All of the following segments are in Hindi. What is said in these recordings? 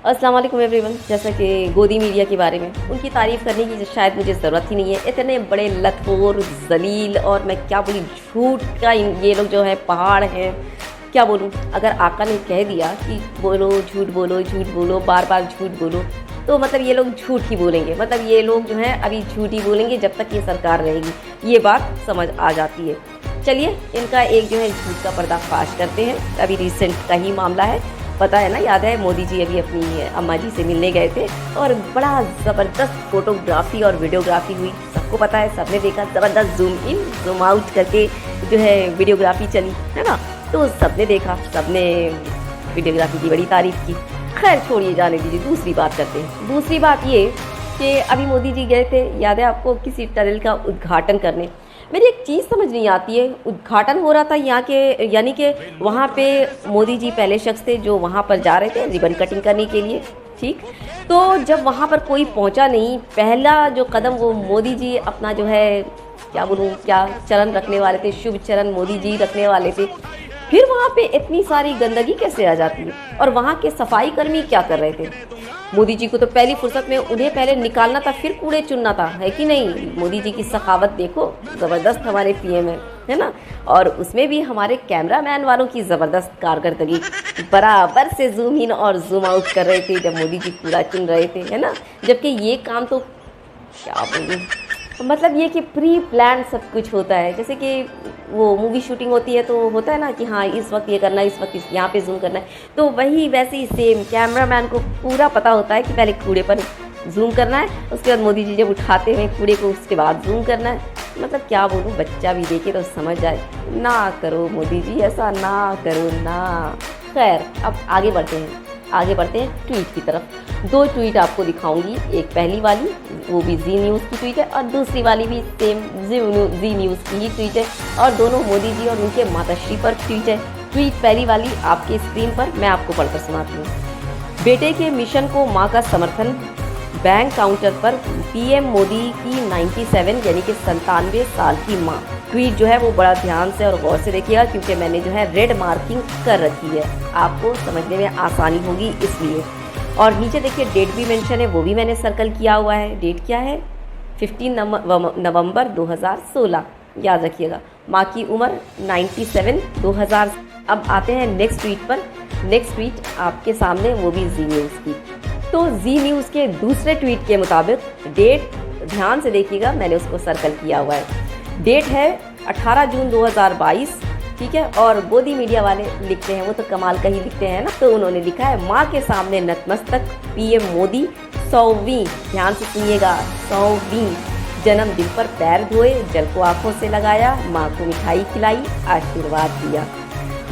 अस्सलाम वालेकुम एवरीवन। जैसा कि गोदी मीडिया के बारे में उनकी तारीफ़ करने की शायद मुझे ज़रूरत ही नहीं है। इतने बड़े लतखोर ज़लील और मैं क्या बोलूँ, झूठ का ये लोग जो है पहाड़ हैं। क्या बोलूँ, अगर आका ने कह दिया कि बोलो झूठ बोलो, झूठ बोलो, बार बार झूठ बोलो, तो मतलब ये लोग झूठ ही बोलेंगे। मतलब ये लोग जो हैं अभी झूठ ही बोलेंगे जब तक ये सरकार रहेगी, ये बात समझ आ जाती है। चलिए इनका एक जो है झूठ का पर्दाफाश करते हैं। अभी रिसेंट का ही मामला है, पता है ना, याद है मोदी जी अभी अपनी अम्मा जी से मिलने गए थे और बड़ा ज़बरदस्त फोटोग्राफी और वीडियोग्राफी हुई। सबको पता है, सबने देखा, ज़बरदस्त जूम इन जूम आउट करके जो है वीडियोग्राफी चली है ना, तो सबने देखा, सबने वीडियोग्राफी की बड़ी तारीफ़ की। खैर छोड़िए, जाने दीजिए, दूसरी बात करते हैं। दूसरी बात ये कि अभी मोदी जी गए थे, याद है आपको, किसी टनल का उद्घाटन करने। मेरी एक चीज़ समझ नहीं आती है, उद्घाटन हो रहा था यहाँ के, यानी कि वहाँ पे मोदी जी पहले शख्स थे जो वहाँ पर जा रहे थे रिबन कटिंग करने के लिए, ठीक। तो जब वहाँ पर कोई पहुँचा नहीं, पहला जो कदम वो मोदी जी अपना जो है, क्या बोलूँ, क्या चरण रखने वाले थे, शुभ चरण मोदी जी रखने वाले थे। फिर वहाँ पे इतनी सारी गंदगी कैसे आ जाती है? और वहाँ के सफाई कर्मी क्या कर रहे थे? मोदी जी को तो पहली फुर्सत में उन्हें पहले निकालना था, फिर कूड़े चुनना था, है कि नहीं? मोदी जी की सखावत देखो, ज़बरदस्त हमारे पीएम है ना। और उसमें भी हमारे कैमरामैन वालों की ज़बरदस्त कारकर्दगी, बराबर से जूम इन और जूम आउट कर रहे थे जब मोदी जी कूड़ा चुन रहे थे, है ना। जबकि ये काम तो क्या बोलूँ, मतलब ये कि प्री प्लान सब कुछ होता है। जैसे कि वो मूवी शूटिंग होती है तो होता है ना कि हाँ इस वक्त ये करना है, इस वक्त यहाँ पे जूम करना है, तो वही वैसे ही सेम कैमरामैन को पूरा पता होता है कि पहले कूड़े पर जूम करना है, उसके बाद मोदी जी जब उठाते हैं कूड़े को उसके बाद जूम करना है। मतलब क्या बोलूँ, बच्चा भी देखे तो समझ जाए। ना करो मोदी जी, ऐसा ना करो ना। खैर अब आगे बढ़ते हैं ट्वीट की तरफ। दो ट्वीट आपको दिखाऊंगी, एक पहली वाली वो भी जी न्यूज़ की ट्वीट है और दूसरी वाली भी सेम जी न्यूज़ की ही ट्वीट है, और दोनों मोदी जी और उनके माताश्री पर ट्वीट है। ट्वीट पहली वाली आपके स्क्रीन पर, मैं आपको पढ़कर सुनाती हूँ। बेटे के मिशन को मां का समर्थन, बैंक काउंटर पर पीएम मोदी की 97 यानी कि 97 साल की मां। ट्वीट जो है वो बड़ा ध्यान से और गौर से देखिएगा क्योंकि मैंने जो है रेड मार्किंग कर रखी है, आपको समझने में आसानी होगी इसलिए। और नीचे देखिए डेट भी मेंशन है, वो भी मैंने सर्कल किया हुआ है। डेट क्या है? 15 नवंबर 2016, याद रखिएगा। माँ की उम्र 97 2000। अब आते हैं नेक्स्ट ट्वीट पर। नेक्स्ट ट्वीट आपके सामने, वो भी जी न्यूज़ की। तो जी न्यूज़ के दूसरे ट्वीट के मुताबिक डेट ध्यान से देखिएगा, मैंने उसको सर्कल किया हुआ है। डेट है 18 जून 2022, ठीक है। और गोदी मीडिया वाले लिखते हैं, वो तो कमाल का ही लिखते हैं ना, तो उन्होंने लिखा है माँ के सामने नतमस्तक पीएम मोदी 100वीं, ध्यान से सुनिएगा, 100वीं जन्मदिन पर पैर धोए, जल को आंखों से लगाया, माँ को मिठाई खिलाई, आशीर्वाद दिया।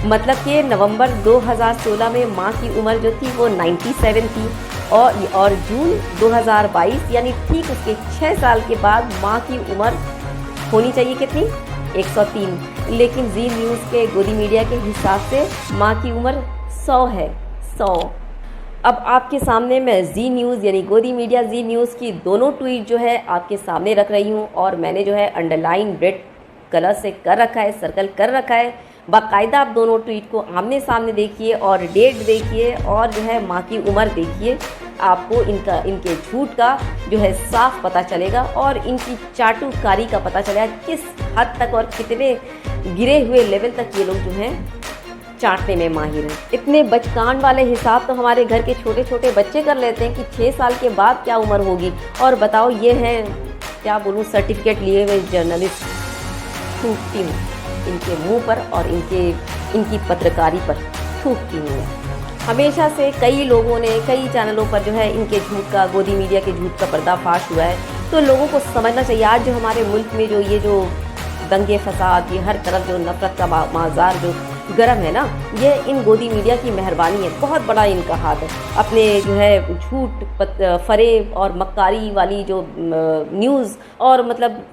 मतलब कि नवंबर 2016 में माँ की उम्र जो थी वो 97 थी और जून 2022 यानी ठीक उसके 6 साल के बाद माँ की उम्र होनी चाहिए कितनी? 103। लेकिन जी न्यूज़ के गोदी मीडिया के हिसाब से माँ की उम्र 100 है, 100। अब आपके सामने मैं जी न्यूज़ यानी गोदी मीडिया जी न्यूज़ की दोनों ट्वीट जो है आपके सामने रख रही हूँ, और मैंने जो है अंडरलाइन रेड कलर से कर रखा है, सर्कल कर रखा है। बाकायदा आप दोनों ट्वीट को आमने सामने देखिए और डेट देखिए और जो है माँ की उम्र देखिए, आपको इनके झूठ का जो है साफ पता चलेगा और इनकी चाटुकारी का पता चलेगा किस हद तक और कितने गिरे हुए लेवल तक ये लोग जो हैं चाटने में माहिर हैं। इतने बचकान वाले हिसाब तो हमारे घर के छोटे छोटे बच्चे कर लेते हैं कि 6 साल के बाद क्या उम्र होगी। और बताओ, ये हैं क्या बोलूँ, सर्टिफिकेट लिए हुए जर्नलिस्ट। थूकती हूँ इनके मुंह पर और इनकी पत्रकारी पर थूकती हूँ। हमेशा से कई लोगों ने कई चैनलों पर जो है इनके झूठ का, गोदी मीडिया के झूठ का पर्दाफाश हुआ है। तो लोगों को समझना चाहिए, आज जो हमारे मुल्क में जो ये जो दंगे फसाद, ये हर तरफ जो नफरत का माजार जो गर्म है ना, ये इन गोदी मीडिया की मेहरबानी है, बहुत बड़ा इनका हाथ है। अपने जो है झूठ, फरेब और मक्कारी वाली जो न्यूज़ और मतलब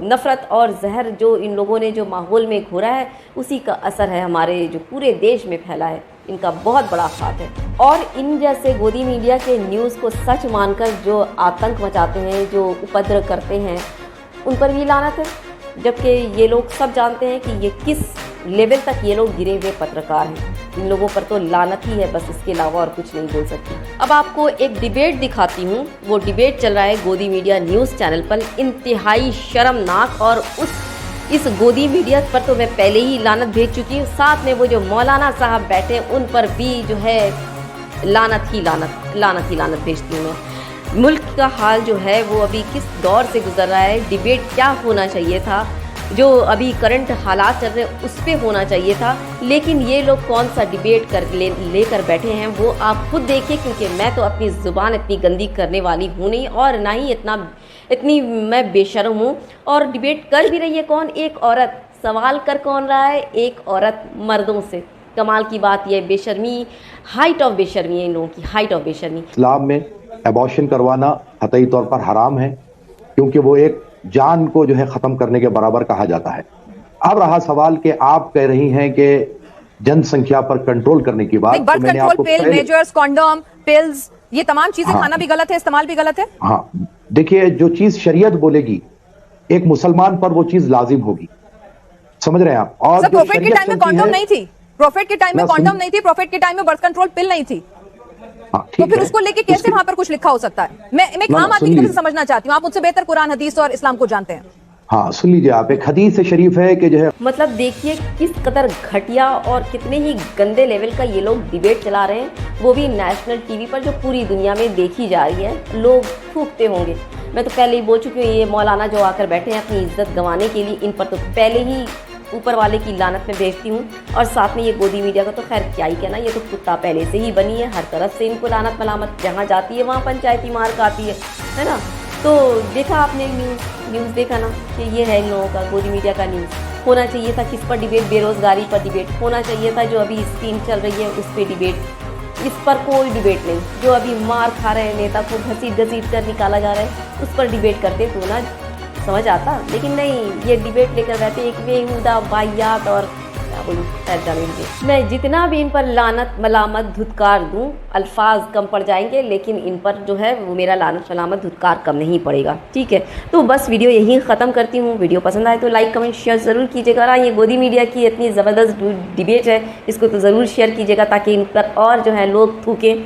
नफ़रत और जहर जो इन लोगों ने जो माहौल में घोरा है, उसी का असर है हमारे जो पूरे देश में फैला है। इनका बहुत बड़ा हाथ है। और इन जैसे गोदी मीडिया के न्यूज़ को सच मानकर जो आतंक मचाते हैं, जो उपद्रव करते हैं, उन पर भी लानत है। जबकि ये लोग सब जानते हैं कि ये किस लेवल तक ये लोग गिरे हुए पत्रकार हैं। इन लोगों पर तो लानत ही है, बस इसके अलावा और कुछ नहीं बोल सकती। अब आपको एक डिबेट दिखाती हूँ। वो डिबेट चल रहा है गोदी मीडिया न्यूज़ चैनल पर, इंतहाई शर्मनाक। और इस गोदी मीडिया पर तो मैं पहले ही लानत भेज चुकी हूँ, साथ में वो जो मौलाना साहब बैठे उन पर भी जो है लानत ही लानत भेजती हूँ मैं। मुल्क का हाल जो है वो अभी किस दौर से गुजर रहा है, डिबेट क्या होना चाहिए था, जो अभी करंट हालात चल रहे हैं उस पर होना चाहिए था, लेकिन ये लोग कौन सा डिबेट लेकर बैठे हैं वो आप खुद देखिए, क्योंकि मैं तो अपनी ज़ुबान इतनी गंदी करने वाली हूँ नहीं, और ना ही इतनी मैं बेशर्म हूँ। और डिबेट कर भी रही है कौन? एक औरत। सवाल कर कौन रहा है? एक औरत मर्दों से। कमाल की बात यह, बेशर्मी, हाइट ऑफ बेशर्मी है इन लोगों की, हाइट ऑफ बेशर्मी। इस्लाम में एबॉर्शन करवाना कतई तौर पर हराम है, क्योंकि वो एक जान को जो है खत्म करने के बराबर कहा जाता है। अब रहा सवाल कि आप कह रही हैं कि जनसंख्या पर कंट्रोल करने की बात, बर्थ कंट्रोल पिल, मेजर्स, कॉन्डोम, पिल्स, ये तमाम चीजें खाना भी गलत है, इस्तेमाल भी गलत है। हाँ, देखिए, जो चीज शरीयत बोलेगी एक मुसलमान पर वो चीज लाजिम होगी, समझ रहे हैं आप। और प्रोफेट के टाइम में कॉन्डोम नहीं थी, प्रोफेट के टाइम में कॉन्डोम नहीं थी, प्रोफेट के टाइम में बर्थ कंट्रोल पिल नहीं थी। तो फिर उसको लेके कैसे वहां पर कुछ लिखा हो सकता है? मैं एक आम आदमी की तरह से समझना चाहती हूँ, आप मुझसे बेहतर कुरान, हदीस और इस्लाम को जानते हैं। हाँ, सुन लीजिए आप, एक हदीस से शरीफ है कि जो है, मतलब देखिए किस कदर घटिया और कितने ही गंदे लेवल का ये लोग डिबेट चला रहे हैं, वो भी नेशनल टीवी पर, जो पूरी दुनिया में देखी जा रही है। लोग थूकते होंगे। मैं तो पहले ही बोल चुकी हूँ, ये मौलाना जो आकर बैठे हैं अपनी इज्जत गंवाने के लिए, इन पर तो पहले ही ऊपर वाले की लानत में भेजती हूँ। और साथ में ये गोदी मीडिया का तो खैर क्या ही कहना, ये तो कुत्ता पहले से ही बनी है, हर तरफ से इनको लानत मलामत, जहाँ जाती है वहाँ पंचायती मार खाती है ना। तो देखा आपने न्यूज़ देखा ना कि ये है इन लोगों का गोदी मीडिया का न्यूज़। होना चाहिए था किस पर डिबेट? बेरोज़गारी पर डिबेट होना चाहिए था, जो अभी स्कीम चल रही है उस पर डिबेट। इस पर कोई डिबेट नहीं। जो अभी मार खा रहे हैं नेता को घसीट कर निकाला जा रहा है, उस पर डिबेट करते तो ना समझ आता, लेकिन नहीं, ये डिबेट लेकर बैठे एक बेहुदा वाहियात। और क्या बोलूँ, खैर जाने दीजिए। मैं जितना भी इन पर लानत मलामत धुतकार दूँ, अल्फाज कम पड़ जाएंगे, लेकिन इन पर जो है वो मेरा लानत मलामत धुतकार कम नहीं पड़ेगा। ठीक है, तो बस वीडियो यहीं ख़त्म करती हूँ। वीडियो पसंद आए तो लाइक कमेंट शेयर ज़रूर कीजिएगा। और ये गोदी मीडिया की इतनी ज़बरदस्त डिबेट है, इसको तो ज़रूर शेयर कीजिएगा ताकि इन पर और जो है लोग थूकें।